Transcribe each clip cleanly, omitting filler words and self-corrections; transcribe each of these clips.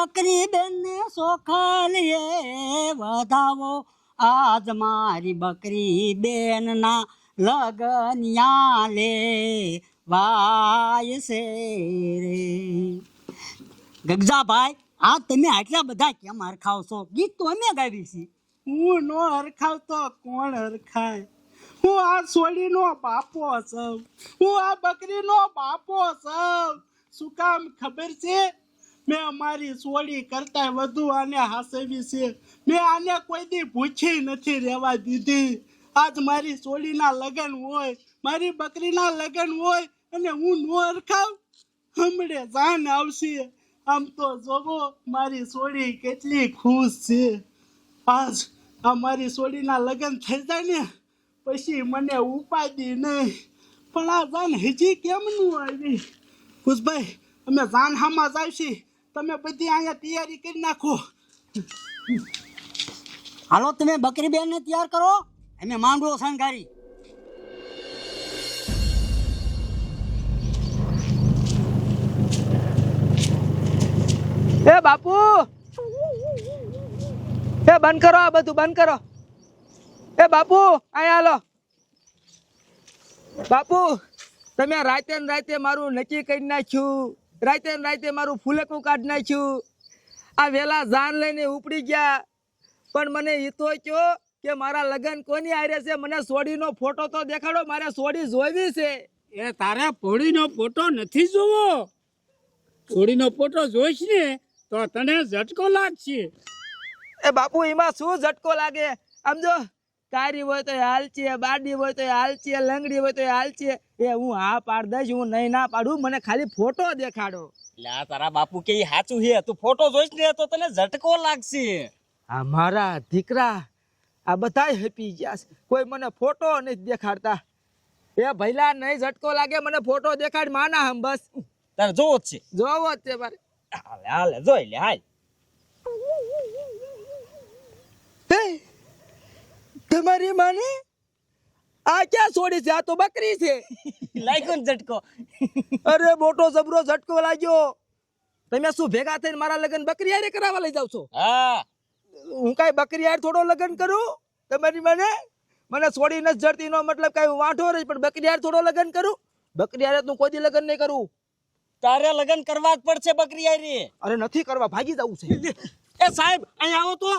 બકરી બેન ને સોખલીએ વધાવો આજ મારી બકરી બેન ના લગનિયા લે વાય છે રે ગગજાભાઈ આ તમે આટલા બધા કેમ હરખાવ છો ગીત તો અમે ગાવી છે હું નો હરખાવતો કોણ હરખાય હું આ સોડીનો બાપો છું હું આ બકરીનો બાપો છું શું કામ ખબર છે મેં અમારી સોડી કરતા વધુ આને હાસવી છે મેં આને કોઈ દી ભૂખી નથી રહેવા દીધી આજ મારી સોડીના લગ્ન હોય મારી બકરીના લગ્ન હોય અને હું નો હરખાવ હમણે જાન આવશે આમ તો જોવો મારી સોડી કેટલી ખુશ છે આજ અમારી સોડીના લગ્ન થઈ જાય ને પછી મને ઉપાધિ નહીં પણ આ જાન હજી કેમ નું આવી ખુશભાઈ અમે જાન હામાં જ આવશી તમે બધી અહીંયા તૈયારી કરી નાખો હાલો તમે બકરી બેન ને તૈયાર કરો અમે માંડવો શણગારી એ બાપુ એ બંધ કરો આ બધું બંધ કરો એ બાપુ અહીંયા હાલો બાપુ તમે રાતે ને રાતે મારું નક્કી કરી નાખ્યું રાતે ને રાતે મારું ફૂલેકું કાઢી નાખ્યું આ વેલા જાન લઈને ઉપડી ગયા પણ મને એ તો કહો કે મારા લગ્ન કોની આરે છે મને સોડીનો ફોટો તો દેખાડો મારે સોડી જોવી છે એ તારે પોળીનો ફોટો નથી જોવો પોળીનો ફોટો જોઈશ ને તો તને ઝટકો લાગશે એ બાપુ એમાં શું ઝટકો લાગે આમ જો કારી હોય તો હાલ છે બાડી હોય તો હાલ છે લંગડી હોય તો હાલ છે એ હું હા પાડ દઈશ હું નહીં ના પાડું મને ખાલી ફોટો દેખાડો એટલે આ તારા બાપુ કે ઈ સાચું છે તું ફોટો જોઈશ ને તો તને ઝટકો લાગશે આ મારા દીકરા આ બધાય હેપી ગયા છે કોઈ મને ફોટો નથી દેખાડતા એ ભઈલા નહીં ઝટકો લાગે મને ફોટો દેખાડ માના હમ બસ તારે જોવો જ છે જોવો જ છે મારે હાલે હાલે જોઈ લે હાલ હે, તમારી માને આ ક્યાં છોડી છે આ તો બકરી છે લાગ્યો ને ઝટકો અરે મોટો જબરો ઝટકો લાગ્યો તમે શું ભેગા થઈને મારા લગ્ન બકરી હારે કરાવવા લઈ જાવ છો હા હું કાંઈ બકરી હારે થોડો લગ્ન કરું તમારી મને છોડી નથી જડતી નો મતલબ કાંઈ વાંઢો રહી પણ બકરી હારે થોડો લગ્ન કરું બકરી હારે તું કોઈ દી લગ્ન નહીં કરું તારે લગ્ન કરવા જ પડશે બકરી આરી અરે નથી કરવા ભાગી જવું છે એ સાહેબ અહીં આવો તો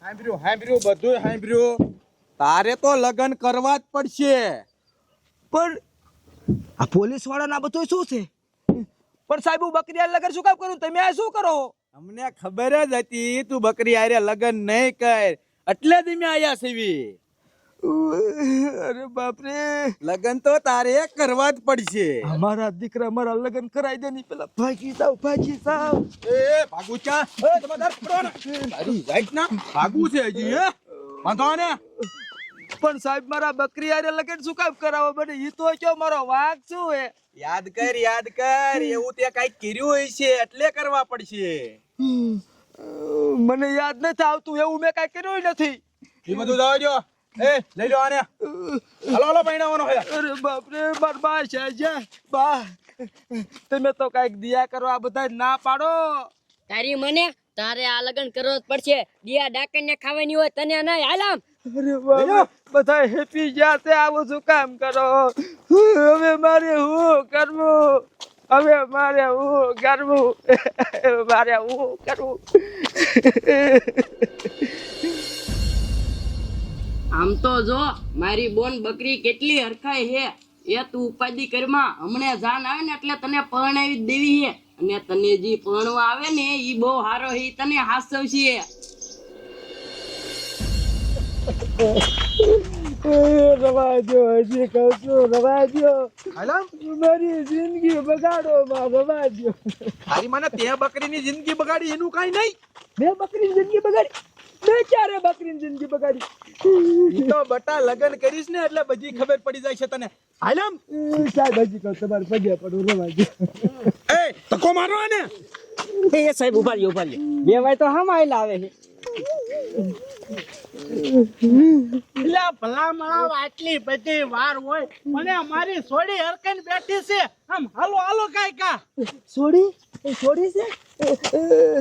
હાંભર્યું બધું હાંભર્યું તારે તો લગ્ન કરવા જ પડશે પણ આ પોલીસ વાળાના બધું શું છે પણ સાહેબ હું બકરી હારે લગ્ન શું કામ કરું તમે આ શું કરો અમને ખબર જ હતી તું બકરી આરે લગ્ન નહીં કર એટલે જ અમે આયા સેવી અરે બાપરે લગ્ન તો તારે કરવા જ પડશે મારા દીકરા મારા લગ્ન કરાઈ દે ની પેલા ભાગી જાવ એ ભાગુ ચા એ તમાર પડવાના મારી રાઈટ ના ભાગુ છે હજી હે વાંધો ને પણ સાહેબ મારા બકરી હારે લગ્ન શું કામ કરાવો મને ઈ તો કયો મારો વાંક શું હે યાદ કર એવું તે કઈ કર્યું હોય છે એટલે કરવા પડશે મને યાદ નથી આવતું એવું મેં કઈ કર્યું નથી એ બધું જાવ જો એ લઈ લો આને હાલો પૈણાવાનો હે અરે બાપરે માર બા છે જે બા તમે તો કઈક દિયા કરો આ બધા ના પાડો તારી મને તારે આ લગન કરવો જ પડશે દિયા ડાકણને ખાવાની હોય તને નહીં હાલામ અરે બાપરે બધા હેપી ગયા છે આવું શું કામ કરો હવે મારે હું કરવું આમ તો જો મારી બોન બકરી કેટલી હરખાય હે એ તું ઉપાધિ કરમાં હમણે જાન આવે ને એટલે તને પરણાવી જ દેવી હે અને તને જે પરણવા આવે ને ઈ બહુ હારો હે ઈ તને હાસવશે રવાજો હજી કહું છું રવાજો મારી જિંદગી બગાડો માં રવાજો તારી મને તે બકરીની જિંદગી બગાડી એનું કઈ નહીં મેં બકરીની જિંદગી બગાડી મેં ક્યારે બકરીની જિંદગી બગાડી ઈ તો બટા લગન કરીશ ને એટલે બધી ખબર પડી જાય છે તને હાલમ સાહેબ હજી કહું તમારે પગે પડું રવાજો એ તકો મારો ને એ સાહેબ ઉભા રહ્યો બે ભાઈ તો હામ આયલા આવે છે એટલે ભલા મળાવ આટલી બધી વાર હોય મને અમારી સોડી હરકન બેઠી છે આમ હાલો હાલો કાંઈ સોડી છે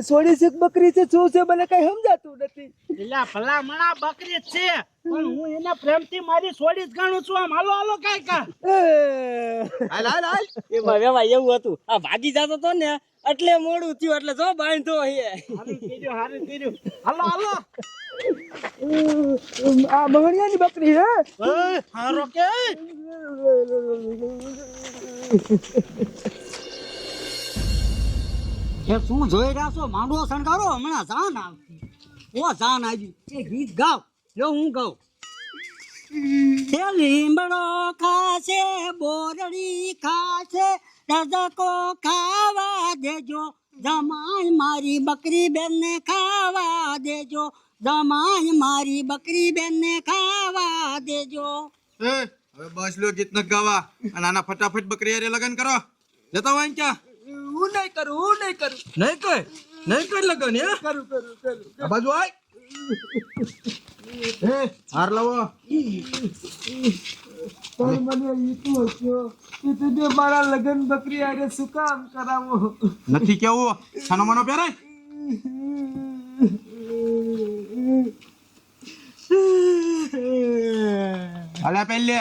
સોડી છે કે બકરી છે શું છે મને કઈ સમજાતું નથી. એટલે ભલા મળા બકરી જ છે પણ હું એને પ્રેમથી મારી સોડી જ ગણું છું આમ હાલો હાલો કાંઈ હાલ હાલ હાલ એમાં વેવા એવું હતું આ ભાગી જતો તો ને એટલે મોડું થયું એટલે જો બાંધો હે હારું કર્યું હાલો હાલો આ મહણિયાની બકરી હે હારો કે એ શું જોઈ રહ્યા છો માંડવો શણગારો હમણાં જાન આવતી ઓ જાન આવી એ ગીત ગાવ જો હું ગાઉં એ લીમડો ખાશે બોરડી ખાશે રજકો ખાવા દેજો જમાઈ મારી બકરી બેનને ખાવા દેજો જમાઈ મારી બકરી બેનને ખાવા દેજો. હવે બસ લો ગીત ન ગાવા અને આના ફટાફટ બકરી હારે લગન કરો જતા હોય ક્યાં હું નહીં કરું નહીં કર લગન હે કરું આ બાજુ આય હાર લાવો પણ મને ઈતું હસ્યો કે તુજે મારા લગન બકરી આરે શું કામ કરાવો. નથી કેવું છાનો માનો પહેરાય હાલે પહેલે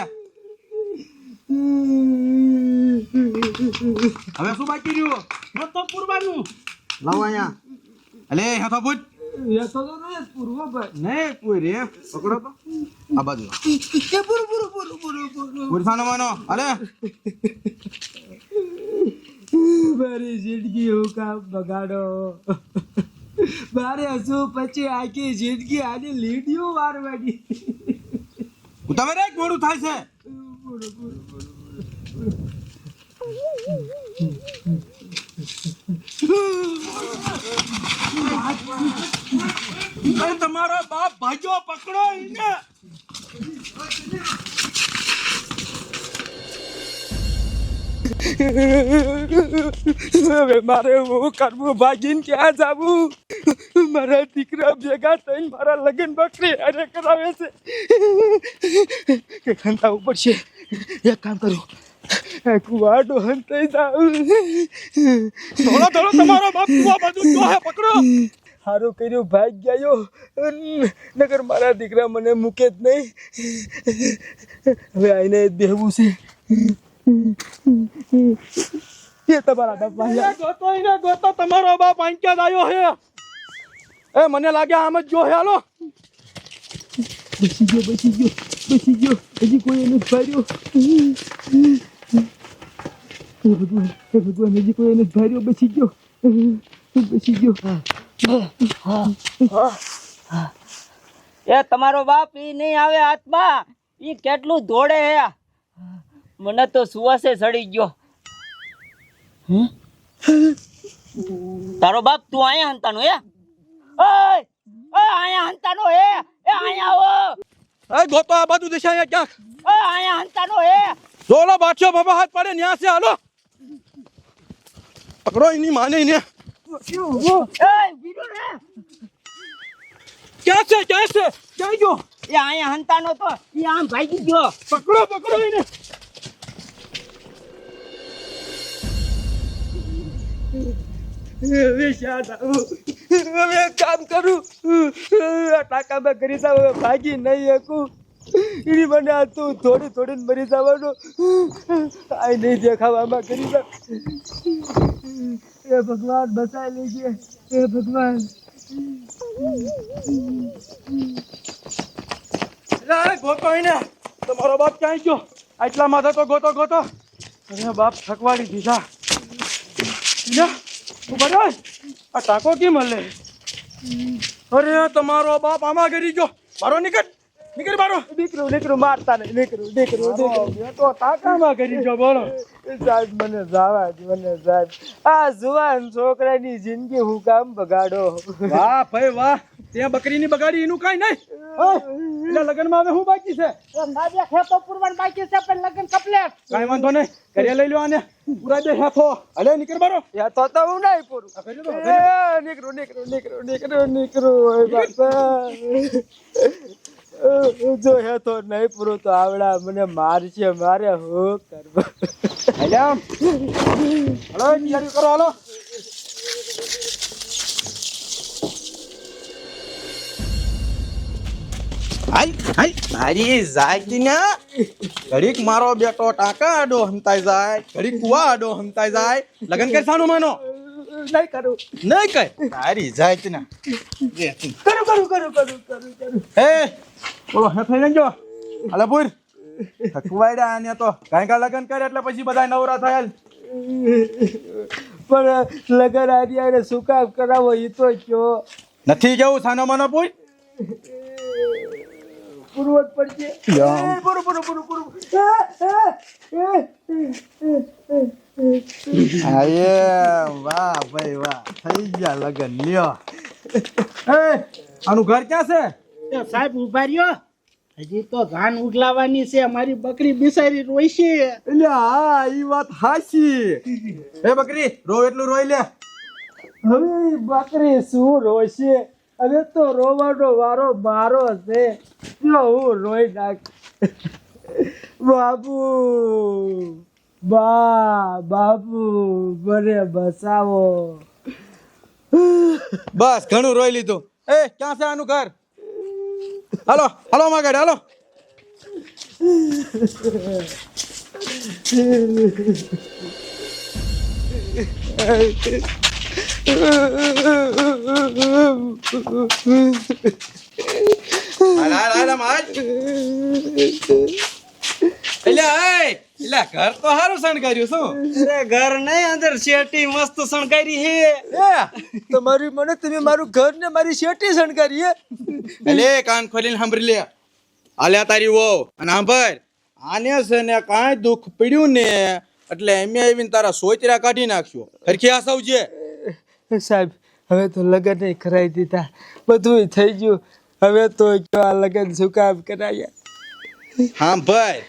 હવે શું બાકી રહ્યું તો પૂરવાનું લાવો અહીંયા અલે હેઠો પૂછ એ તો ને પૂર્વ ભાઈ નહીં કોઈ રે પકડો તો આ બાજુ કે પૂરું પૂરસાનો માનો અલે મારી જિંદગી હું કામ બગાડો મારે હસું પછી આખી જિંદગી આની લીડીઓ વારવાની. ઉતાવે રે મોડું થાય છે તમારો બાપ ભાજો પકડો એને હવે મારે હું કરવું ભાગીને ક્યાં જાવું. મારા દીકરા ભેગા થઈને મારા લગ્ન બકરી અરે કરાવે છે કે ખંતાવું પડશે. એક કામ કરું કુવાડો હંતાઈ જાઉં. થોડો તમારો બાપ કુવા બાજુ જો હે પકડો સારું કર્યું ભાગ ગયો નગર મારા દીકરા મને મૂકે જ નહીં. હવે આઈને જ બેહવું છે. એ તમારા બાપા ગોતો તમારો બાપ આંક્યા આવ્યો હે એ મને લાગે આમ જ જો હે હાલો બસી ગયો હજી કોઈ એને ભાર્યો. ભગવાન હજી કોઈ એને ભાર્યો. બસી ગયો એ તમારો બાપ ઈ નહીં આવે હાથમાં ઈ કેટલું દોડે હે મને તો સુવાસે સડી ગયો. તારો બાપ તું અહીંયા હંતાનો હે ઓય અહીંયા હંતાનો હે એ અહીંયા આવો એ ગોતો આ બાજુ દિશા અહીંયા ક્યાંક અહીંયા હંતાનો હે જોલો બાદશાહ બાબા હાથ પાડે ન્યા છે હાલો પકડો એની માને ને એ બીડો રે ક્યાં છે ક્યાં ગયો એ અહીંયા હંતાનો તો ઈ આમ ભાગી ગયો. પકડો એને હવે એક કામ કરું ટાકામાં કરી જાવ ભાગી નહીં શકું. એની મને આ તું થોડી મરી જવાનો આ નહીં દેખાવામાં કરી જાવ. એ ભગવાન બચાવી લેજે એ ભગવાન. ગોતો એને તમારો બાપ ક્યાં ગયો આટલા માથે તો ગોતો અરે બાપ થકવાડી દીધા ઉભા રહો આ ટાંકો કેમ હલે અરે તમારો બાપ આમાં કરી ગયો મારો નીકળ મારો દીકરો મારતા નહીં દીકરો તો ટાંકામાં કરી ગયો બોલો સાહેબ મને જવા દે સાહેબ. આ જુવાન છોકરાની જિંદગી હું કામ બગાડો. વાહ ભાઈ વાહ ત્યાં બકરીની બગાડી એનું કાંઈ નહીં એટલે લગ્નમાં હવે શું બાકી છે? મારે ખેતો પૂરવાનું બાકી છે પણ લગ્ન કમ્પ્લીટ. કાંઈ વાંધો નહીં, ઘરે લઈ લો આને. પૂરા દે હેફો. અલે નીકળ બારો. યા તો હું નહીં પૂરું. આ કરી દો, એ નીકળું નીકળું નીકળું નીકળું નીકળું ઓય બાપા. જો હે તો નહીં પૂરું તો આવડા મને મારશે, મારે હું કરવું? હાલો તૈયારી કરો, હાલો. હાલ હાલ મારી જાગી ને ઘડીક મારો બેટો ટાંકા આડો હંતાઈ જાય, ઘડીક કુવા આડો હંતાઈ જાય. લગન કર સાનું માનો નહીં કરું. નહીં કઈ તારી જાત ના કરું. હે બોલો હે થઈ લેજો. હાલે પૂર થકવાડ્યા આને તો કાંઈ કા લગન કરે એટલે પછી બધા નવરા થાય. પણ લગન આર્યા શું કામ કરાવો એ તો કયો. નથી જવું સાનો માનો પૂર. પૂરવત પડશે. પૂરું પૂરું પૂરું પૂરું. વાહ ભાઈ વાહ, થઈ ગયા લગન લ્યો. એ આનું ઘર ક્યાં છે? એ સાહેબ ઉભા રહ્યો, હજી તો ધાન ઉગલાવાની છે. મારી બકરી બિસારી રોઈ છે. એટલે હા ઈ વાત હાચી. એ બકરી રો એટલું રોઈ લે. હવે બકરી શું રોશે? હવે તો રોવાનો વારો મારો છે. જો હું રોઈ નાખ. બાપુ બાપુ મને બસાવો. બસ ઘણું રોઈ લીધું. એ ક્યાં છે આનું ઘર? હાલો હાલો માં ગાડી હાલો. હાલ હાલ હાલ આમ હાલ. એટલે ઘર તો સારું શણગાર્યું શું? અરે ઘર નહીં, અંદર શેટી મસ્ત શણગારી હે. તમારી મને તમે મારું ઘર ને મારી શેટી શણગારી હે. એટલે કાન ખોલીને સાંભળી લે. આલ્યા તારી વહુ અને સાંભળ, આને છે ને કાંઈ દુઃખ પડ્યું ને એટલે અમે આવીને તારા સોચરા કાઢી નાખશું. હરખી આ સૌજે. સાહેબ હવે તો લગ્ન કરાવી દીધા, બધું થઈ ગયું. હવે તો કયો આ લગ્ન શું કામ કરાયા? હા ભાઈ,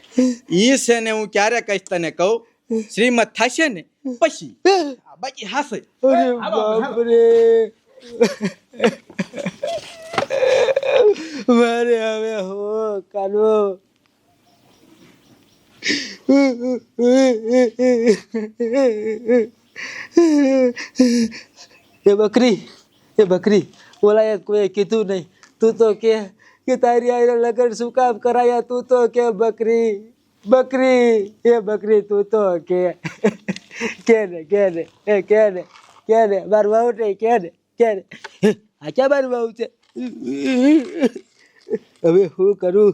ઈ છે ને હું ક્યારે કહીશ તને કહું, શ્રીમત થશે ને પછી બાકી હાસે. અરે બાપરે, મારે હવે હો કાનો. એ બકરી ઓલા કોઈ કીધું નહીં, તું તો કે તારી આરે લગન શું કામ કરાયા? તું તો કે બકરી એ બકરી તું તો કે ને મારું વાવ નહીં કે ને આ ક્યાં મારું વાવ છે? હવે શું કરું?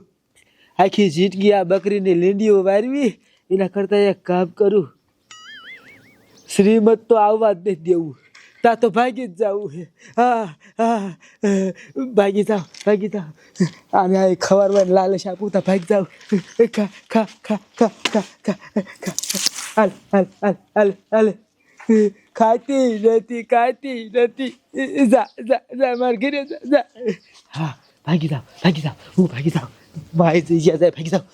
આખી જીટકી આ બકરીની લીંડીઓ વારવી, એના કરતા એક કામ કરું, શ્રીમત તો આવવા જ નથી દેવું. તા તો ભાગી જ જવું છે. ભાગી જાવ. આને આ ખવારવા લાલચ આપું તા ભાગી જાવ. હાલ ખાતી નથી. જા માર ઘરે જા. હા ભાગી જાવ. હું ભાગી જાવ. ભાઈ જઈ જાય ભાગી જાવ.